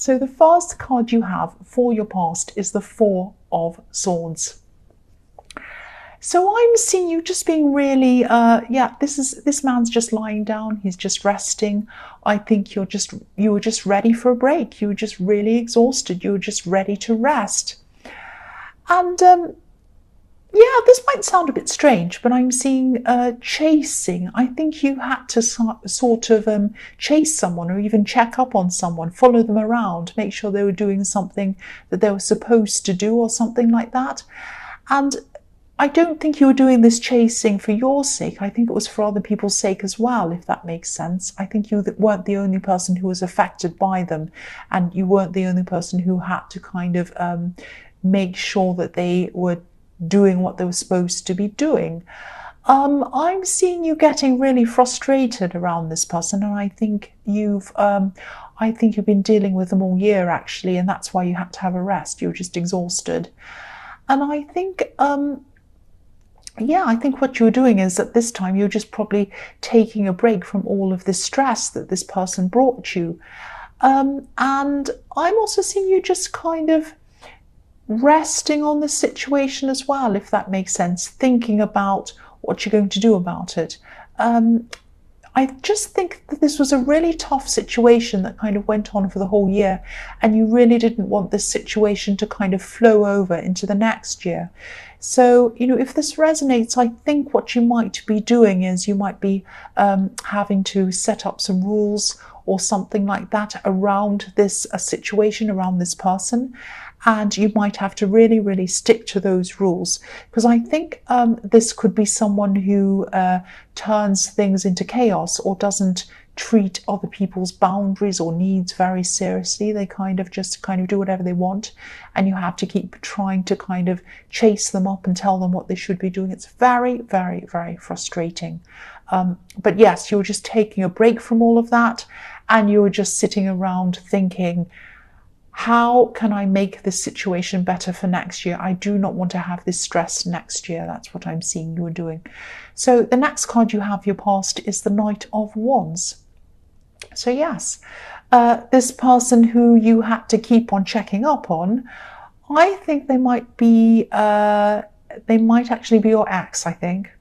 So the first card you have for your past is the Four of Swords. So I'm seeing you just being really, this man's just lying down. He's just resting. I think you were just ready for a break. You were just really exhausted. You were just ready to rest. And this might sound a bit strange, but I'm seeing chasing. I think you had to sort of chase someone, or even check up on someone, follow them around, make sure they were doing something that they were supposed to do or something like that. And I don't think you were doing this chasing for your sake. I think it was for other people's sake as well, if that makes sense. I think you weren't the only person who was affected by them, and you weren't the only person who had to kind of make sure that they were doing what they were supposed to be doing. I'm seeing you getting really frustrated around this person, and I think you've been dealing with them all year, actually, and that's why you had to have a rest. You were just exhausted. And I think I think what you were doing is at this time you're just probably taking a break from all of this stress that this person brought you. And I'm also seeing you just kind of resting on the situation as well, if that makes sense, thinking about what you're going to do about it. I just think that this was a really tough situation that kind of went on for the whole year, and you really didn't want this situation to kind of flow over into the next year. So, if this resonates, I think what you might be doing is you might be having to set up some rules or something like that around this situation, around this person. And you might have to really, really stick to those rules, because I think this could be someone who turns things into chaos or doesn't treat other people's boundaries or needs very seriously. They kind of do whatever they want, and you have to keep trying to kind of chase them up and tell them what they should be doing. It's very, very, very frustrating. But yes, you're just taking a break from all of that, and you're just sitting around thinking, how can I make this situation better for next year? I do not want to have this stress next year. That's what I'm seeing you are doing. So the next card you have, your past, is the Knight of Wands. So yes, this person who you had to keep on checking up on, I think they might actually be your ex, I think.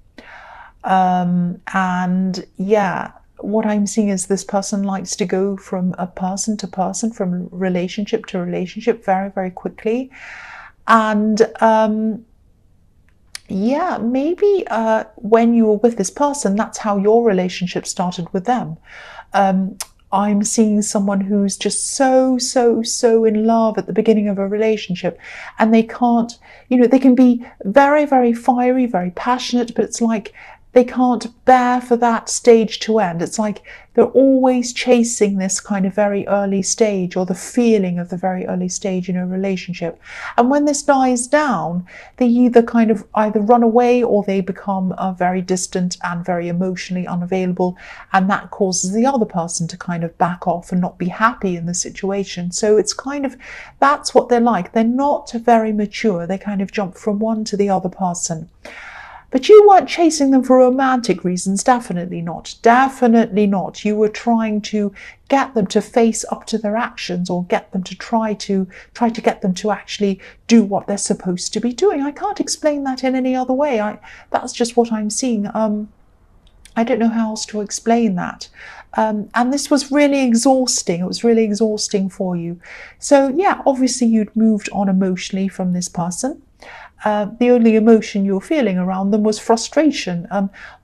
And yeah, what I'm seeing is this person likes to go from a person to person, from relationship to relationship very, very quickly. And maybe when you were with this person, that's how your relationship started with them. I'm seeing someone who's just so in love at the beginning of a relationship, and they can't, they can be very, very fiery, very passionate, but it's like they can't bear for that stage to end. It's like they're always chasing this kind of very early stage, or the feeling of the very early stage in a relationship. And when this dies down, they either run away, or they become very distant and very emotionally unavailable. And that causes the other person to kind of back off and not be happy in the situation. So it's that's what they're like. They're not very mature. They kind of jump from one to the other person. But you weren't chasing them for romantic reasons, definitely not. Definitely not. You were trying to get them to face up to their actions, or get them to try to get them to actually do what they're supposed to be doing. I can't explain that in any other way. That's just what I'm seeing. I don't know how else to explain that. And this was really exhausting. It was really exhausting for you. So yeah, obviously you'd moved on emotionally from this person. The only emotion you were feeling around them was frustration.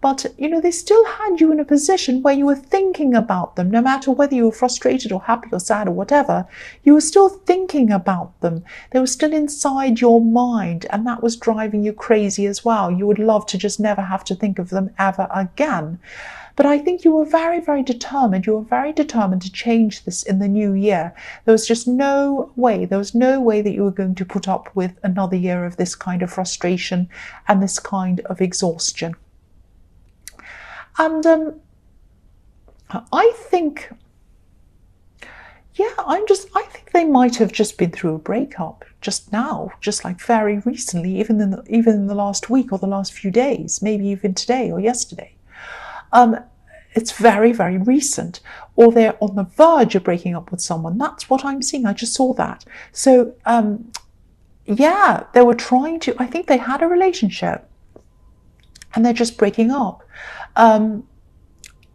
But, they still had you in a position where you were thinking about them. No matter whether you were frustrated or happy or sad or whatever, you were still thinking about them. They were still inside your mind, and that was driving you crazy as well. You would love to just never have to think of them ever again. But I think you were very, very determined. You were very determined to change this in the new year. There was just no way. There was no way that you were going to put up with another year of this kind of frustration and this kind of exhaustion. And I think they might have just been through a breakup just now, just like very recently, even in the last week or the last few days, maybe even today or yesterday. it's very, very recent, or they're on the verge of breaking up with someone. That's what I'm seeing. I just saw that. So, yeah, they were trying to, I think they had a relationship and they're just breaking up.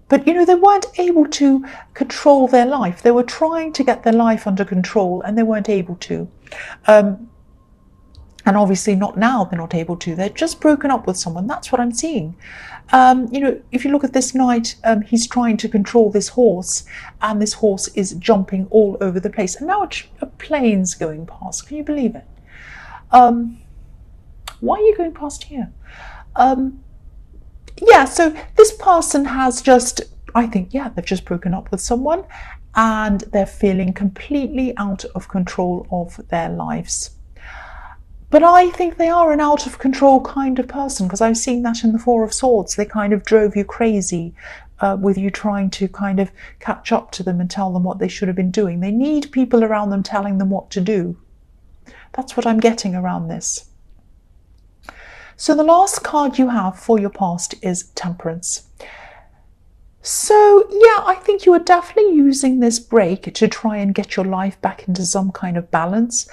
But, they weren't able to control their life. They were trying to get their life under control and they weren't able to. And obviously not now, they're not able to. They're just broken up with someone. That's what I'm seeing. If you look at this knight, he's trying to control this horse, and this horse is jumping all over the place. And now a plane's going past. Can you believe it? Why are you going past here? Yeah, so this person has just, I think, yeah, they've just broken up with someone and they're feeling completely out of control of their lives. But I think they are an out of control kind of person, because I've seen that in the Four of Swords. They kind of drove you crazy with you trying to kind of catch up to them and tell them what they should have been doing. They need people around them telling them what to do. That's what I'm getting around this. So the last card you have for your past is Temperance. So, yeah, I think you are definitely using this break to try and get your life back into some kind of balance.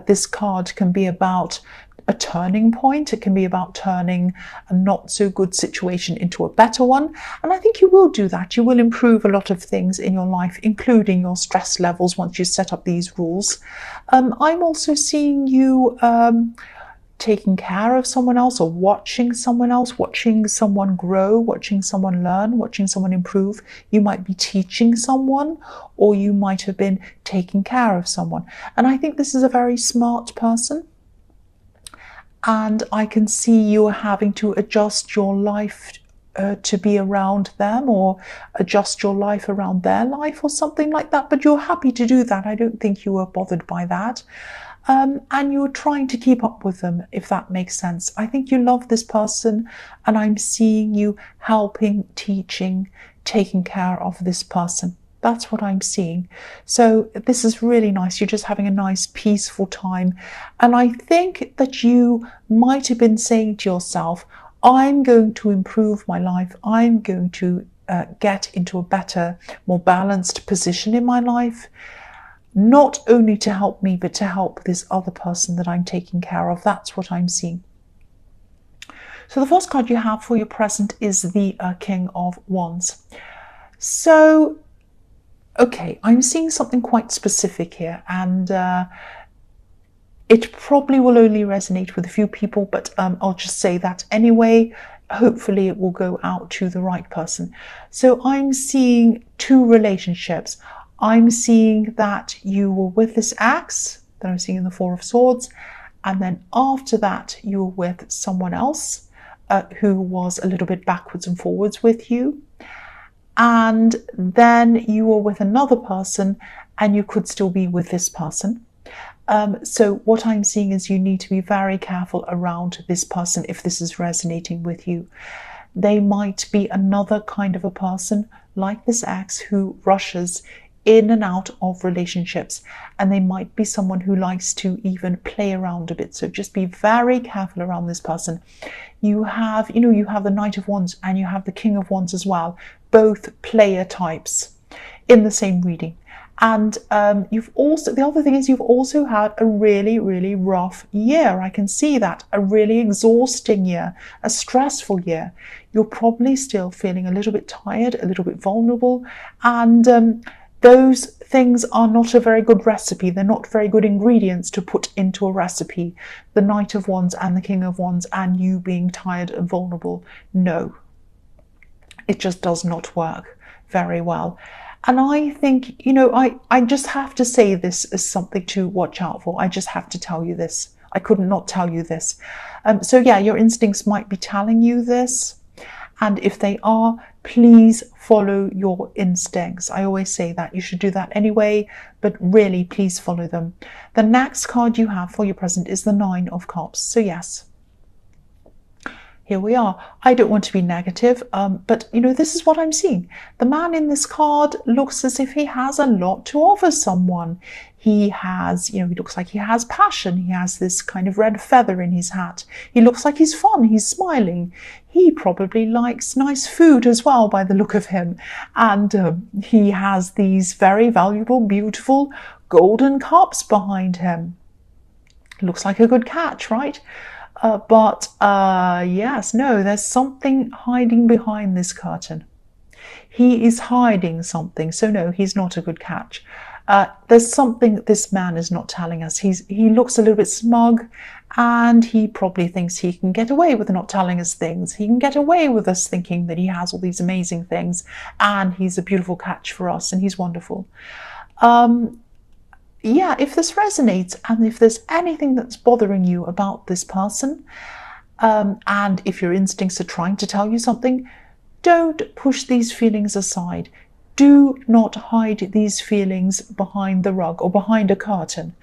This card can be about a turning point. It can be about turning a not so good situation into a better one. And I think you will do that. You will improve a lot of things in your life, including your stress levels once you set up these rules. I'm also seeing you taking care of someone else, or watching someone else, watching someone grow, watching someone learn, watching someone improve. You might be teaching someone, or you might have been taking care of someone. And I think this is a very smart person. And I can see you having to adjust your life to be around them, or adjust your life around their life, or something like that. But you're happy to do that. I don't think you were bothered by that. And you're trying to keep up with them, if that makes sense. I think you love this person, and I'm seeing you helping, teaching, taking care of this person. That's what I'm seeing. So this is really nice. You're just having a nice, peaceful time. And I think that you might have been saying to yourself, I'm going to improve my life. I'm going to get into a better, more balanced position in my life. Not only to help me, but to help this other person that I'm taking care of. That's what I'm seeing. So the first card you have for your present is the King of Wands. So, okay, I'm seeing something quite specific here, and it probably will only resonate with a few people, but I'll just say that anyway. Hopefully it will go out to the right person. So I'm seeing two relationships. I'm seeing that you were with this ex that I'm seeing in the Four of Swords, and then after that you were with someone else who was a little bit backwards and forwards with you, and then you were with another person and you could still be with this person. So what I'm seeing is you need to be very careful around this person if this is resonating with you. They might be another kind of a person like this ex who rushes in and out of relationships, and they might be someone who likes to even play around a bit. So just be very careful around this person. You have the Knight of Wands and you have the King of Wands as well, both player types in the same reading. And the other thing is you've also had a really, really rough year. I can see that, a really exhausting year, a stressful year. You're probably still feeling a little bit tired, a little bit vulnerable, and those things are not a very good recipe. They're not very good ingredients to put into a recipe. The Knight of Wands and the King of Wands and you being tired and vulnerable. No, it just does not work very well. And I think, I just have to say this as something to watch out for. I just have to tell you this. I could not tell you this. So yeah, your instincts might be telling you this. And if they are, please follow your instincts. I always say that you should do that anyway, but really, please follow them. The next card you have for your present is the Nine of Cups. So yes, here we are. I don't want to be negative, but this is what I'm seeing. The man in this card looks as if he has a lot to offer someone. He has, he looks like he has passion. He has this kind of red feather in his hat. He looks like he's fun. He's smiling. He probably likes nice food as well, by the look of him. And he has these very valuable, beautiful golden cups behind him. Looks like a good catch, right? Yes, no, there's something hiding behind this curtain. He is hiding something, so no, he's not a good catch. There's something that this man is not telling us. He looks a little bit smug, and he probably thinks he can get away with not telling us things. He can get away with us thinking that he has all these amazing things, and he's a beautiful catch for us, and he's wonderful. Yeah, if this resonates, and if there's anything that's bothering you about this person, and if your instincts are trying to tell you something, don't push these feelings aside. Do not hide these feelings behind the rug or behind a curtain.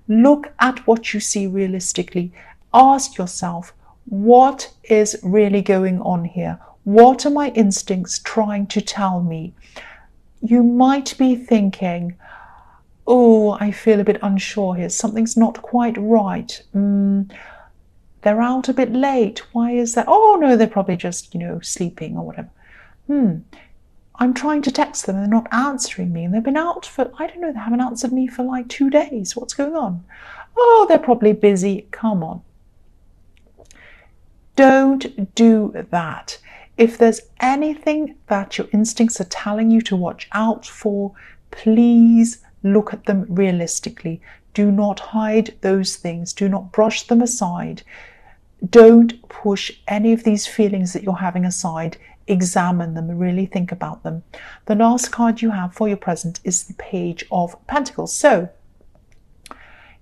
Look at what you see realistically. Ask yourself, what is really going on here? What are my instincts trying to tell me? You might be thinking, oh, I feel a bit unsure here. Something's not quite right. They're out a bit late. Why is that? Oh, no, they're probably just, sleeping or whatever. I'm trying to text them and they're not answering me. And they've been out for, I don't know, they haven't answered me for like 2 days. What's going on? Oh, they're probably busy. Come on. Don't do that. If there's anything that your instincts are telling you to watch out for, please look at them realistically. Do not hide those things. Do not brush them aside. Don't push any of these feelings that you're having aside. Examine them and really think about them. The last card you have for your present is the Page of Pentacles. So,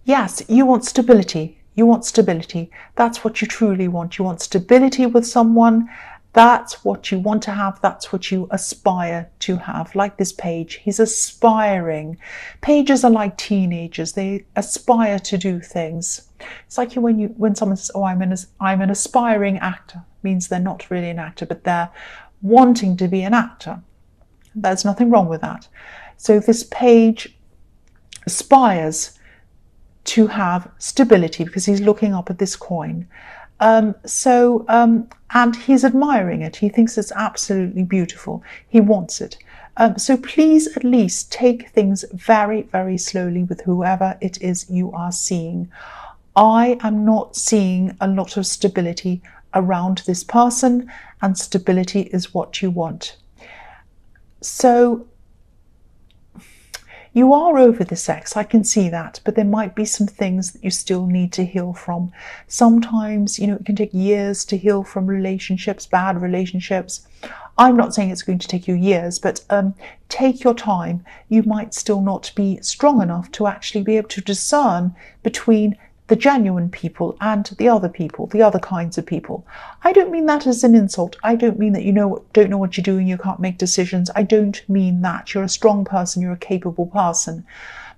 yes, you want stability. You want stability. That's what you truly want. You want stability with someone. That's what you want to have. That's what you aspire to have. Like this page, he's aspiring. Pages are like teenagers. They aspire to do things. It's like when someone says, "Oh, I'm an aspiring actor." It means they're not really an actor, but they're wanting to be an actor. There's nothing wrong with that. So this page aspires to have stability because he's looking up at this coin. And he's admiring it. He thinks it's absolutely beautiful. He wants it. So please at least take things very, very slowly with whoever it is you are seeing. I am not seeing a lot of stability around this person, and stability is what you want. So you are over this ex, I can see that, but there might be some things that you still need to heal from. Sometimes, it can take years to heal from relationships, bad relationships. I'm not saying it's going to take you years, but take your time. You might still not be strong enough to actually be able to discern between the genuine people and the other people, the other kinds of people. I don't mean that as an insult. I don't mean that don't know what you're doing, you can't make decisions. I don't mean that. You're a strong person, you're a capable person.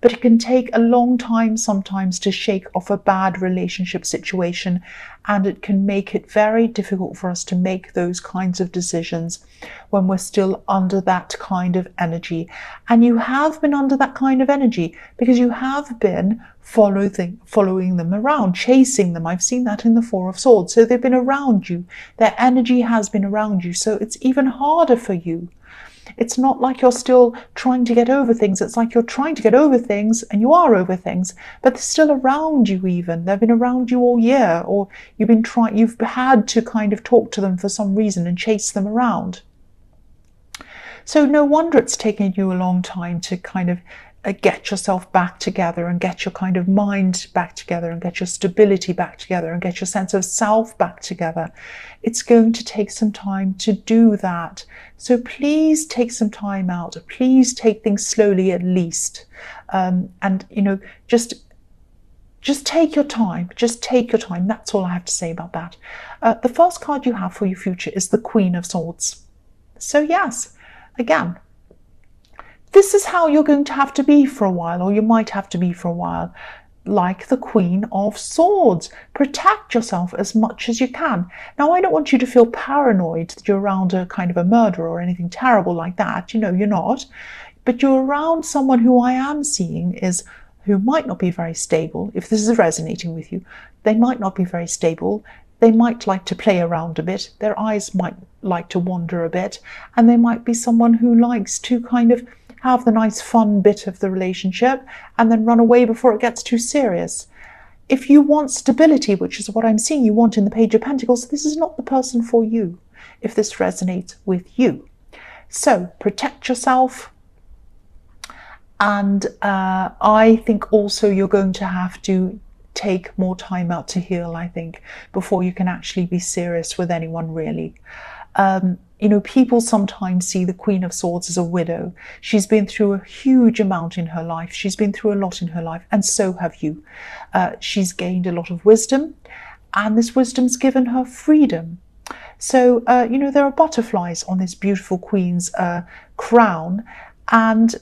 But it can take a long time sometimes to shake off a bad relationship situation, and it can make it very difficult for us to make those kinds of decisions when we're still under that kind of energy. And you have been under that kind of energy because you have been following them around, chasing them. I've seen that in the Four of Swords. So they've been around you. Their energy has been around you. So it's even harder for you. It's not like you're still trying to get over things. It's like you're trying to get over things, and you are over things, but they're still around you even. They've been around you all year, or you've had to kind of talk to them for some reason and chase them around. So no wonder it's taken you a long time to kind of get yourself back together and get your kind of mind back together and get your stability back together and get your sense of self back together. It's going to take some time to do that. So please take some time out. Please take things slowly at least. Just take your time. Just take your time. That's all I have to say about that. The first card you have for your future is the Queen of Swords. So yes, again, this is how you're going to have to be for a while, or you might have to be for a while. like the Queen of Swords. Protect yourself as much as you can. Now, I don't want you to feel paranoid that you're around a kind of a murderer or anything terrible like that. You know, you're not. But you're around someone who I am seeing is who might not be very stable. If this is resonating with you, they might not be very stable. They might like to play around a bit. Their eyes might like to wander a bit. And they might be someone who likes to kind of have the nice fun bit of the relationship and then run away before it gets too serious. If you want stability, which is what I'm seeing you want in the Page of Pentacles, this is not the person for you, if this resonates with you. So protect yourself. And I think also you're going to have to take more time out to heal, I think, before you can actually be serious with anyone, really. You know, people sometimes see the Queen of Swords as a widow. She's been through a huge amount in her life. She's been through a lot in her life, and so have you. She's gained a lot of wisdom, and this wisdom's given her freedom. So, you know, there are butterflies on this beautiful Queen's crown, and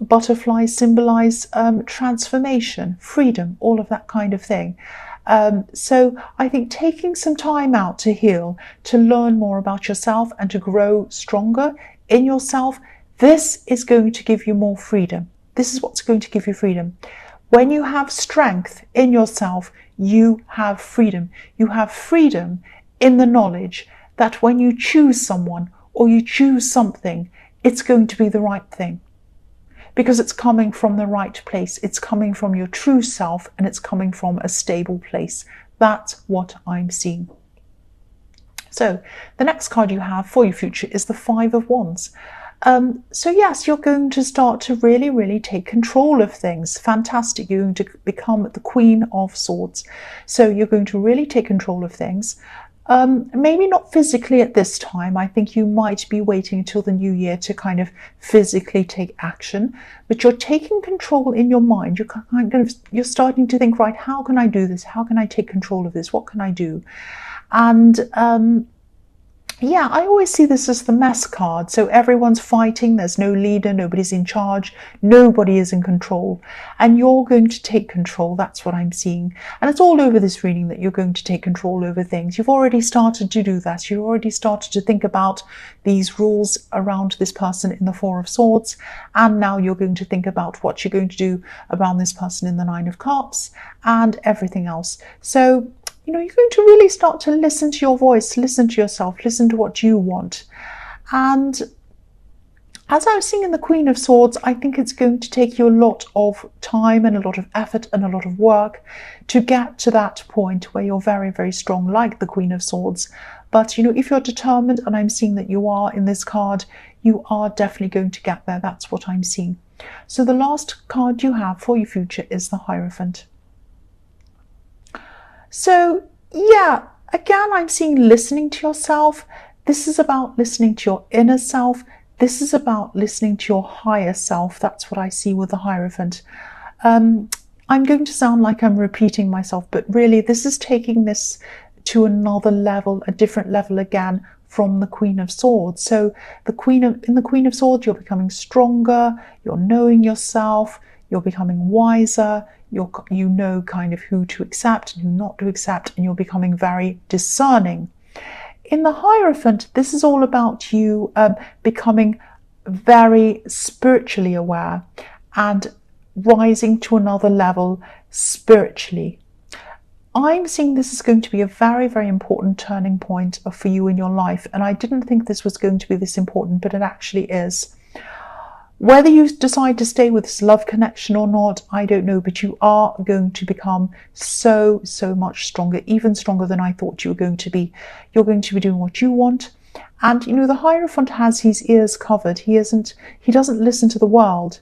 butterflies symbolize transformation, freedom, all of that kind of thing. So I think taking some time out to heal, to learn more about yourself and to grow stronger in yourself, this is going to give you more freedom. This is what's going to give you freedom. When you have strength in yourself, you have freedom. You have freedom in the knowledge that when you choose someone or you choose something, it's going to be the right thing. Because it's coming from the right place. It's coming from your true self, and it's coming from a stable place. That's what I'm seeing. So the next card you have for your future is the Five of Wands. So yes, you're going to start to really, really take control of things. Fantastic. You're going to become the Queen of Swords. So you're going to really take control of things. Maybe not physically at this time. I think you might be waiting until the new year to kind of physically take action, but you're taking control in your mind. You're starting to think, right, how can I do this? How can I take control of this? What can I do? And yeah, I always see this as the mess card. So everyone's fighting. There's no leader. Nobody's in charge. Nobody is in control. And you're going to take control. That's what I'm seeing. And it's all over this reading that you're going to take control over things. You've already started to do that. You've already started to think about these rules around this person in the Four of Swords. And now you're going to think about what you're going to do around this person in the Nine of Cups and everything else. So, you know, you're going to really start to listen to your voice, listen to yourself, listen to what you want. And as I was seeing in the Queen of Swords, I think it's going to take you a lot of time and a lot of effort and a lot of work to get to that point where you're very, very strong, like the Queen of Swords. But, you know, if you're determined, and I'm seeing that you are in this card, you are definitely going to get there. That's what I'm seeing. So the last card you have for your future is the Hierophant. So, yeah, again, I'm seeing listening to yourself. This is about listening to your inner self. This is about listening to your higher self. That's what I see with the Hierophant. I'm going to sound like I'm repeating myself, but really this is taking this to another level, a different level again from the Queen of Swords. So in the Queen of Swords, you're becoming stronger, you're knowing yourself, you're becoming wiser, you know kind of who to accept and who not to accept, and you're becoming very discerning. In the Hierophant, this is all about you becoming very spiritually aware and rising to another level spiritually. I'm seeing this is going to be a very, very important turning point for you in your life, and I didn't think this was going to be this important, but it actually is. Whether you decide to stay with this love connection or not, I don't know, but you are going to become so, so much stronger, even stronger than I thought you were going to be. You're going to be doing what you want. And, you know, the Hierophant has his ears covered. He doesn't listen to the world.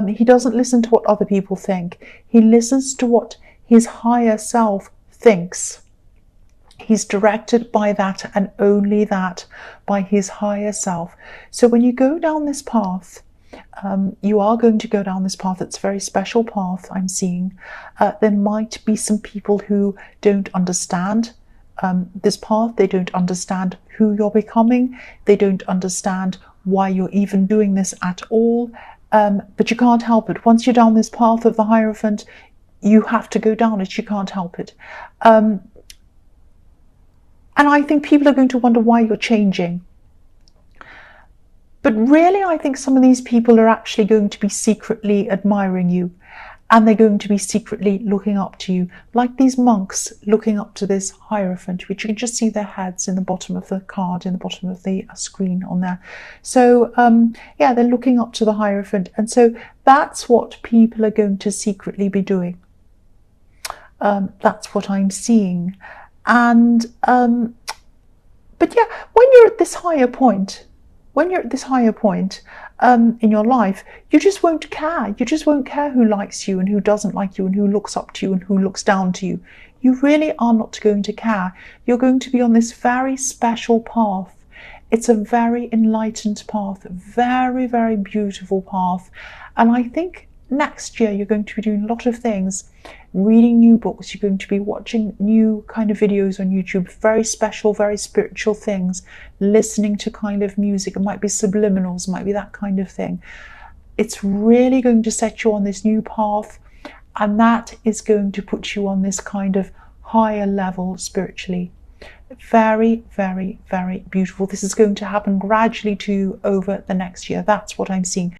He doesn't listen to what other people think. He listens to what his higher self thinks. He's directed by that and only that, by his higher self. So when you go down this path, you are going to go down this path. It's a very special path I'm seeing. There might be some people who don't understand this path. They don't understand who you're becoming. They don't understand why you're even doing this at all. But you can't help it. Once you're down this path of the Hierophant, you have to go down it. You can't help it. And I think people are going to wonder why you're changing. But really, I think some of these people are actually going to be secretly admiring you, and they're going to be secretly looking up to you, like these monks looking up to this Hierophant, which you can just see their heads in the bottom of the card, in the bottom of the screen on there. So yeah, they're looking up to the Hierophant, and so that's what people are going to secretly be doing. That's what I'm seeing. And but yeah, when you're at this higher point, in your life, you just won't care. You just won't care who likes you and who doesn't like you and who looks up to you and who looks down to you. You really are not going to care. You're going to be on this very special path. It's a very enlightened path, very, very beautiful path. And I think next year you're going to be doing a lot of things, reading new books, you're going to be watching new kind of videos on YouTube, very special, very spiritual things, listening to kind of music. It might be subliminals, it might be that kind of thing. It's really going to set you on this new path, and that is going to put you on this kind of higher level spiritually. Very, very, very beautiful. This is going to happen gradually to you over the next year. That's what I'm seeing.